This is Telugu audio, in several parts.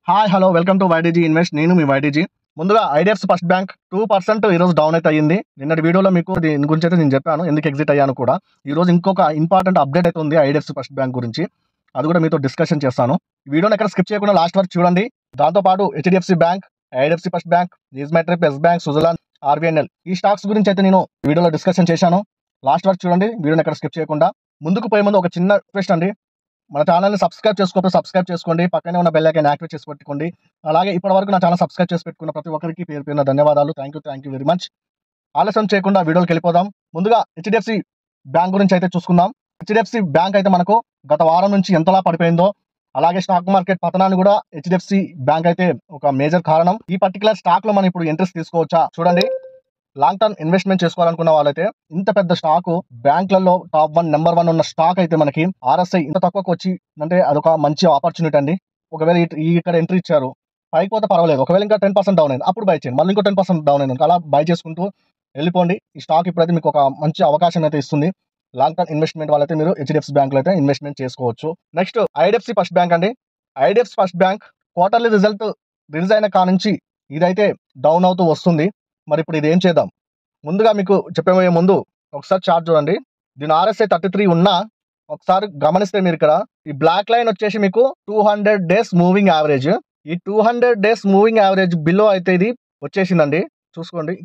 Hi hello welcome to YTG invest. నేను మీ వైటీజీ. ముందుగా ఐడిఎఫ్సి ఫస్ట్ బ్యాంక్ 2% ఈరోజు డౌన్ అయితే అయ్యింది. నిన్నటి వీడియోలో మీకు దీని గురించి అయితే నేను చెప్పాను, ఎందుకు ఎగ్జిట్ అయ్యాను కూడా. ఈరోజు ఇంకొక ఇంపార్టెంట్ అప్డేట్ అయితే ఉంది ఐడిఎఫ్సి ఫస్ట్ బ్యాంక్ గురించి, అది కూడా మీతో డిస్కషన్ చేస్తాను. ఈ వీడియోని ఎక్కడ స్కిప్ చేయకుండా లాస్ట్ వరకు చూడండి. దాంతోపాటు HDFC bank, IDFC first bank, EaseMyTrip, yes bank, Suzlon, RBNL ఈ స్టాక్స్ గురించి అయితే నేను వీడియోలో డిస్కషన్ చేశాను. లాస్ట్ వరకు చూడండి, వీడియోని ఎక్కడ స్కిప్ చేయకుండా. ముందుకు పోయే ముందు ఒక చిన్న రిక్వెస్ట్ అండి, మన ఛానల్ని సబ్స్క్రైబ్ చేసుకోకపోతే సబ్స్క్రైబ్ చేసుకోండి, పక్కనే ఉన్న బెల్ ఐకాన్ యాక్టివేట్ చేసి పెట్టుకోండి. అలాగే ఇప్పటివరకు నా ఛానల్ సబ్స్క్రైబ్ చేసి పెట్టుకున్న ప్రతి ఒక్కరికి పేరు పేరున ధన్యవాదాలు. Thank you very much. ఆలస్యం చేయకుండా వీడియోకి వెళ్ళిపోదాం. ముందుగా హెచ్డిఎఫ్సి బ్యాంక్ గురించి అయితే చూసుకుందాం. హెచ్డిఎఫ్సి బ్యాంక్ అయితే మనకు గత వారం నుంచి ఎంతలా పడిపోయిందో, అలాగే స్టాక్ మార్కెట్ పతనాన్ని కూడా హెచ్డిఎఫ్సి బ్యాంక్ అయితే ఒక మేజర్ కారణం. ఈ పర్టికులర్ స్టాక్ లో మనం ఇప్పుడు ఇంట్రెస్ట్ తీసుకోవచ్చా చూడండి. లాంగ్ టర్మ్ ఇన్వెస్ట్మెంట్ చేసుకోవాలనుకున్న వాళ్ళైతే ఇంత పెద్ద స్టాక్, బ్యాంకులలో టాప్ 1 నెంబర్ 1 ఉన్న స్టాక్ అయితే మనకి ఆర్ఎస్ఐ ఇంత తక్కువకు వచ్చి అంటే అదొక మంచి ఆపర్చునిటీ అండి. ఒకవేళ ఇక్కడ ఎంట్రీ ఇచ్చారు, పైకి పోతే పర్వాలేదు. ఒకవేళ ఇంకా 10% డౌన్ అయింది, అప్పుడు బై చేయండి. మళ్ళీ ఇంకో 10% డౌన్ అయింది, అలా బై చేసుకుంటూ వెళ్ళిపోండి. ఈ స్టాక్ ఇప్పుడైతే మీకు ఒక మంచి అవకాశం అయితే ఇస్తుంది. లాంగ్ టర్మ్ ఇన్వెస్ట్మెంట్ వాళ్ళైతే మీరు హెచ్డిఎఫ్సి బ్యాంక్ లో అయితే ఇన్వెస్ట్మెంట్ చేసుకోవచ్చు. నెక్స్ట్ ఐడిఎఫ్సి ఫస్ట్ బ్యాంక్ అండి. IDFC first bank quarterly result release అయిన కానుంచి ఇదైతే డౌన్ అవుతూ వస్తుంది. మరి ఇప్పుడు ఇది ఏం చేద్దాం? ముందుగా మీకు చెప్పబోయే ముందు ఒకసారి చార్ట్ చూడండి. దీని ఆర్ఎస్ఐ 33 ఉన్నా ఒకసారి గమనిస్తే మీరు ఇక్కడ ఈ బ్లాక్ లైన్ వచ్చేసి మీకు 200 డేస్ మూవింగ్ యావరేజ్. ఈ 200 డేస్ మూవింగ్ యావరేజ్ బిలో అయితే ఇది వచ్చేసిందండి. చూసుకోండి,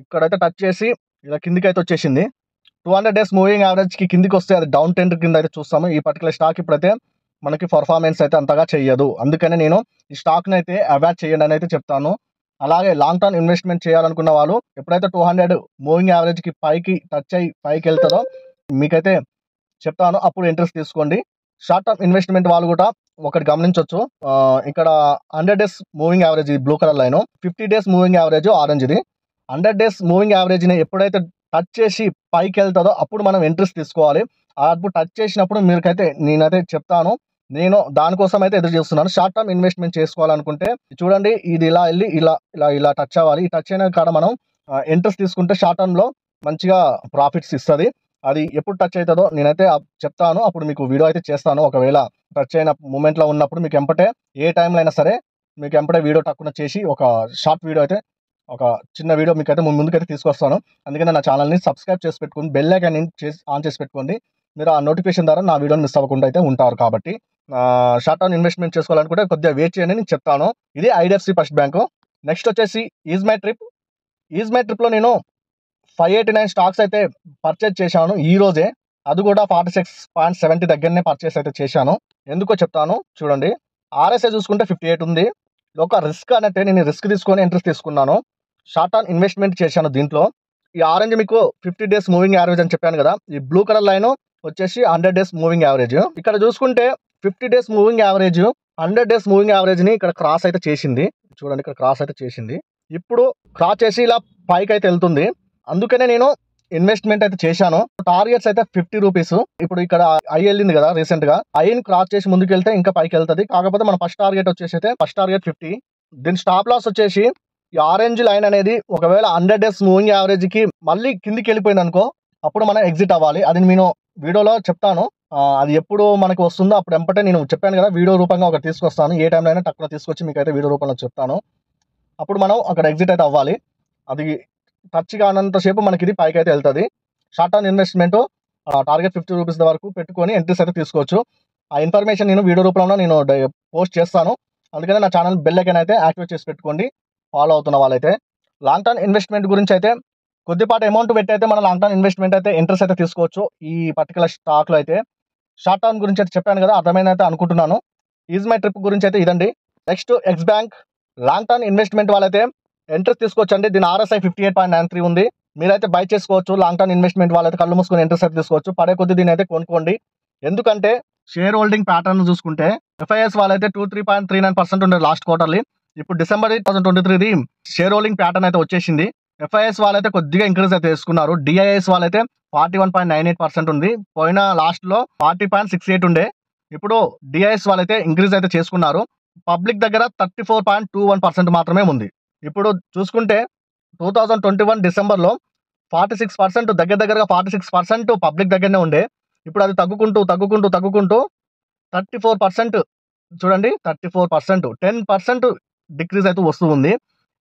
ఇక్కడైతే టచ్ చేసి ఇలా కిందికి అయితే వచ్చేసింది. 200 డేస్ మూవింగ్ యావరేజ్ కి కిందికి వస్తే అది డౌన్ ట్రెండ్ కింద అయితే చూస్తాము. ఈ పర్టికులర్ స్టాక్ ఇప్పుడైతే మనకి పర్ఫార్మెన్స్ అయితే అంతగా చెయ్యదు. అందుకనే నేను ఈ స్టాక్ని అయితే అవాయిడ్ చేయండి అని అయితే చెప్తాను. అలాగే లాంగ్ టర్మ్ ఇన్వెస్ట్మెంట్ చేయాలనుకున్న వాళ్ళు ఎప్పుడైతే 200 మూవింగ్ యావరేజ్కి పైకి టచ్ అయ్యి పైకి వెళ్తుందో మీకైతే చెప్తాను, అప్పుడు ఇంట్రెస్ట్ తీసుకోండి. షార్ట్ టర్మ్ ఇన్వెస్ట్మెంట్ వాళ్ళు కూడా ఒకటి గమనించవచ్చు. ఇక్కడ 100 days moving average blue colour line, 50 days moving average orange ఇది. 100 డేస్ మూవింగ్ యావరేజ్ని ఎప్పుడైతే టచ్ చేసి పైకి వెళ్తుందో అప్పుడు మనం ఇంట్రెస్ట్ తీసుకోవాలి. అప్పుడు టచ్ చేసినప్పుడు నేనైతే చెప్తాను, నేను దానికోసం అయితే ఎదురు చూస్తున్నాను. షార్ట్ టర్మ్ ఇన్వెస్ట్మెంట్ చేసుకోవాలనుకుంటే చూడండి, ఇది ఇలా వెళ్ళి ఇలా టచ్ అవ్వాలి. ఈ టచ్ అయిన కాడ మనం ఇంట్రెస్ట్ తీసుకుంటే షార్ట్ టర్మ్ లో మంచిగా ప్రాఫిట్స్ ఇస్తుంది. అది ఎప్పుడు టచ్ అవుతుందో నేనైతే చెప్తాను, అప్పుడు మీకు వీడియో అయితే చేస్తాను. ఒకవేళ టచ్ అయిన మూమెంట్లో ఉన్నప్పుడు మీకు ఎంపటే ఏ టైంలో అయినా సరే మీకు ఎంపటే వీడియో టక్కున చేసి ఒక షార్ట్ వీడియో అయితే, ఒక చిన్న వీడియో మీకైతే ముందుకైతే తీసుకొస్తాను. అందుకని నా ఛానల్ని సబ్స్క్రైబ్ చేసి పెట్టుకోండి, బెల్ ఐకాన్ ఆన్ చేసి పెట్టుకోండి. మీరు ఆ నోటిఫికేషన్ ద్వారా నా వీడియోని మిస్ అవ్వకుండా అయితే ఉంటారు. కాబట్టి షార్ట్ టర్మ్ ఇన్వెస్ట్మెంట్ చేసుకోవాలనుకుంటే కొద్దిగా వెయిట్ చేయండి, నేను చెప్తాను. ఇది ఐడిఎఫ్సి ఫస్ట్ బ్యాంకు. నెక్స్ట్ వచ్చేసి ఈజ్మెట్రిప్ లో నేను 589 స్టాక్స్ అయితే పర్చేజ్ చేశాను ఈ రోజే. అది కూడా 46.70 దగ్గరనే పర్చేస్ అయితే చేశాను. ఎందుకో చెప్తాను చూడండి. ఆర్ఎస్ఐ చూసుకుంటే 58 ఉంది. ఒక రిస్క్ అన్నట్టే నేను రిస్క్ తీసుకొని ఇంట్రెస్ట్ తీసుకున్నాను. షార్ట్ టర్మ్ ఇన్వెస్ట్మెంట్ చేశాను దీంట్లో. ఈ ఆరెంజ్ మీకు 50 డేస్ మూవింగ్ యావరేజ్ అని చెప్పాను కదా. ఈ బ్లూ కలర్ లైన్ వచ్చేసి 100 డేస్ మూవింగ్ యావరేజ్. ఇక్కడ చూసుకుంటే 50 days moving average 100 days moving average ని ఇక్కడ క్రాస్ అయితే చేసింది. చూడండి, ఇక్కడ క్రాస్ అయితే చేసింది. ఇప్పుడు క్రాస్ చేసి ఇలా పైకి అయితే వెళ్తుంది. అందుకనే నేను ఇన్వెస్ట్మెంట్ అయితే చేశాను. టార్గెట్స్ అయితే 50 రూపీస్. ఇప్పుడు ఇక్కడ ఐ వెళ్ళింది కదా రీసెంట్ గా, ఐని క్రాస్ చేసి ముందుకు వెళ్తే ఇంకా పైకి వెళ్తుంది. కాకపోతే మన ఫస్ట్ టార్గెట్ వచ్చేసి అయితే ఫస్ట్ టార్గెట్ 50. దీని స్టాప్ లాస్ వచ్చేసి ఈ ఆరెంజ్ లైన్ అనేది ఒకవేళ 100 డేస్ మూవింగ్ యావరేజ్ కి మళ్ళీ కిందికి వెళ్ళిపోయింది అనుకో, అప్పుడు మనం ఎగ్జిట్ అవ్వాలి. అది నేను వీడియోలో చెప్తాను. అది ఎప్పుడు మనకు వస్తుందో అప్పుడు ఎంపటే నేను చెప్పాను కదా, వీడియో రూపంగా ఒకటి తీసుకొస్తాను. ఏ టైంలో అయినా తక్కువ తీసుకొచ్చి మీకైతే వీడియో రూపంలో చెప్తాను. అప్పుడు మనం అక్కడ ఎగ్జిట్ అయితే అవ్వాలి. అది టచ్ కానంతసేపు మనకి ఇది పైకి అయితే వెళ్తుంది. Short term investment target 50 rupees వరకు పెట్టుకొని ఎంట్రీస్ అయితే తీసుకోవచ్చు. ఆ ఇన్ఫర్మేషన్ నేను వీడియో రూపంలో నేను పోస్ట్ చేస్తాను. అందుకనే నా ఛానల్ బెల్ ఐకాన్ అయితే యాక్టివేట్ చేసి పెట్టుకోండి, ఫాలో అవుతున్న వాళ్ళైతే. లాంగ్ టర్మ్ ఇన్వెస్ట్మెంట్ గురించి అయితే కొద్దిపాటి అమౌంట్ పెట్టి అయితే మన లాంగ్ టర్మ్ ఇన్వెస్ట్మెంట్ అయితే ఇంట్రెస్ట్ అయితే తీసుకోవచ్చు. ఈ పర్టికులర్ స్టాక్లో అయితే షార్ట్ టర్మ్ గురించి అయితే చెప్పాను కదా, అర్థమైంది అయితే అనుకుంటున్నాను. ఈజ్మెట్రిప్ గురించి అయితే ఇదండి. Next X bank. Long term investment వాళ్ళైతే ఇంట్రెస్ట్ తీసుకోవచ్చు అండి. దీని ఆర్ఎస్ఐ 58.93 ఉంది. మీరైతే బై చేసుకోవచ్చు. లాంగ్ టర్మ్ ఇన్వెస్ట్మెంట్ వాళ్ళైతే కళ్ళు మూసుకొని ఇంట్రెస్ట్ అయితే తీసుకోవచ్చు. పడే కొద్ది దీని అయితే కొనుక్కోండి. ఎందుకంటే షేర్ హోల్డింగ్ ప్యాటర్న్ చూసుకుంటే ఎఫ్ఐఎస్ వాళ్ళైతే 23.39% ఉండే లాస్ట్ క్వార్టర్లీ. ఇప్పుడు డిసెంబర్ 2023 షేర్ హోల్డింగ్ ప్యాటర్న్ అయితే వచ్చేసింది. ఎఫ్ఐఎస్ వాళ్ళైతే కొద్దిగా ఇంక్రీజ్ అయితే చేసుకున్నారు. డిఐఎస్ వాళ్ళైతే 41.98% ఉంది. పోయిన లాస్ట్ లో 40.68 ఉండే. ఇప్పుడు డిఐఎస్ వాళ్ళైతే ఇంక్రీజ్ అయితే చేసుకున్నారు. పబ్లిక్ దగ్గర 34.21% మాత్రమే ఉంది. ఇప్పుడు చూసుకుంటే 2021 డిసెంబర్లో 46%, దగ్గరగా 46% పబ్లిక్ దగ్గరనే ఉండే. ఇప్పుడు అది తగ్గుకుంటూ 34% చూడండి 34%, 10% డిక్రీజ్ అయితే వస్తూ ఉంది.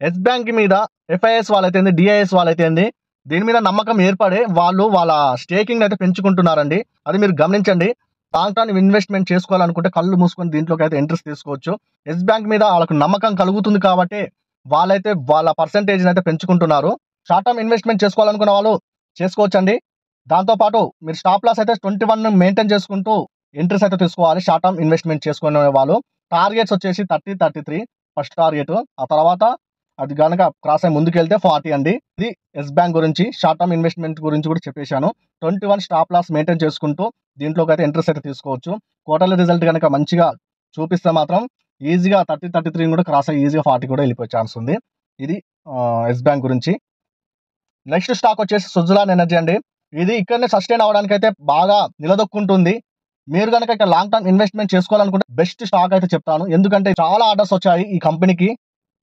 ఎస్ బ్యాంక్ మీద ఎఫ్ఐఎస్ వాళ్ళైతే ఏంది, డిఐఎస్ వాళ్ళైతే ఏంది, దీని మీద నమ్మకం ఏర్పడే వాళ్ళు వాళ్ళ స్టేకింగ్ అయితే పెంచుకుంటున్నారండి. అది మీరు గమనించండి. లాంగ్ టర్మ్ ఇన్వెస్ట్మెంట్ చేసుకోవాలనుకుంటే కళ్ళు మూసుకొని దీంట్లోకి అయితే ఎంట్రీస్ తీసుకోవచ్చు. ఎస్ బ్యాంక్ మీద వాళ్ళకు నమ్మకం కలుగుతుంది కాబట్టి వాళ్ళైతే వాళ్ళ పర్సెంటేజ్ని అయితే పెంచుకుంటున్నారు. షార్ట్ టర్మ్ ఇన్వెస్ట్మెంట్ చేసుకోవాలనుకున్న వాళ్ళు చేసుకోవచ్చండి. దాంతోపాటు మీరు స్టాప్ లాస్ అయితే 21 మెయింటైన్ చేసుకుంటూ ఎంట్రీస్ అయితే తీసుకోవాలి. షార్ట్ టర్మ్ ఇన్వెస్ట్మెంట్ చేసుకునే వాళ్ళు టార్గెట్స్ వచ్చేసి 30, 33 ఫస్ట్ టార్గెట్. ఆ తర్వాత అది కనుక క్రాస్ అయ్యి ముందుకెళ్తే 40 అండి. ఇది ఎస్ బ్యాంక్ గురించి. షార్ట్ టర్మ్ ఇన్వెస్ట్మెంట్ గురించి కూడా చెప్పేశాను. 21 స్టాప్ లాస్ మెయింటైన్ చేసుకుంటూ దీంట్లోకి అయితే ఇంట్రెస్ట్ అయితే తీసుకోవచ్చు. క్వార్టర్లీ రిజల్ట్ కనుక మంచిగా చూపిస్తే మాత్రం ఈజీగా 30, 33 కూడా క్రాస్ అయ్యి ఈజీగా 40 కూడా వెళ్ళిపోయే ఛాన్స్ ఉంది. ఇది ఎస్ బ్యాంక్ గురించి. నెక్స్ట్ స్టాక్ వచ్చేసి సుజలాన్ ఎనర్జీ అండి. ఇది ఇక్కడనే సస్టైన్ అవడానికి అయితే బాగా నిలదొక్కుంటుంది. మీరు కనుక ఇక్కడ లాంగ్ టర్మ్ ఇన్వెస్ట్మెంట్ చేసుకోవాలనుకుంటే బెస్ట్ స్టాక్ అయితే చెప్తాను. ఎందుకంటే చాలా ఆర్డర్స్ వచ్చాయి ఈ కంపెనీకి.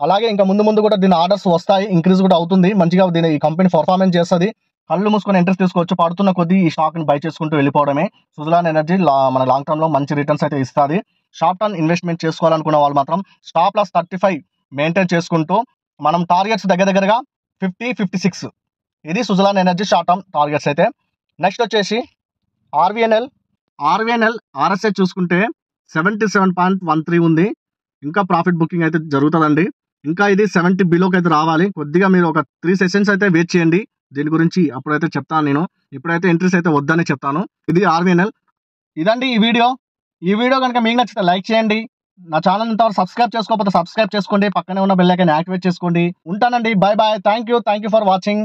అలాగే ఇంకా ముందు కూడా దీని ఆర్డర్స్ వస్తాయి, ఇంక్రీజ్ కూడా అవుతుంది. మంచిగా ఈ కంపెనీ పర్ఫార్మెన్స్ చేస్తుంది. కళ్ళు మూసుకొని ఇంట్రెస్ట్ తీసుకోవచ్చు. పడుతున్న కొద్దీ ఈ స్టాక్ని బై చేసుకుంటూ వెళ్ళిపోవడమే. సుజలాన్ ఎనర్జీ మన లాంగ్ టర్మ్లో మంచి రిటర్న్స్ అయితే ఇస్తుంది. షార్ట్ టర్మ్ ఇన్వెస్ట్మెంట్ చేసుకోవాలనుకున్న వాళ్ళు మాత్రం స్టాప్ లాస్ 35 మెయింటైన్ చేసుకుంటూ మనం టార్గెట్స్ దగ్గరగా 50, 56 ఇది Suzlon energy short term targets అయితే. నెక్స్ట్ వచ్చేసి ఆర్వీఎన్ఎల్ ఆర్ఎస్ఐ చూసుకుంటే 77.13 ఉంది. ఇంకా ప్రాఫిట్ బుకింగ్ అయితే జరుగుతుందండి. ఇంకా ఇది 70 బిలోకి అయితే రావాలి. కొద్దిగా మీరు ఒక 3 సెషన్స్ అయితే వెయిట్ చేయండి. దీని గురించి అప్పుడైతే చెప్తాను నేను. ఇప్పుడైతే ఎంట్రీస్ అయితే వద్దనే చెప్తాను. ఇది ఆర్వీఎన్ఎల్. ఇదండి ఈ వీడియో కనుక మీకు నచ్చితే లైక్ చేయండి. నా ఛానల్ ఇంతవరకు సబ్స్క్రైబ్ చేసుకోకపోతే సబ్స్క్రైబ్ చేసుకోండి. పక్కనే ఉన్న బెల్ ఐకాన్ యాక్టివేట్ చేసుకోండి. ఉంటానండి. Bye bye. Thank you for watching.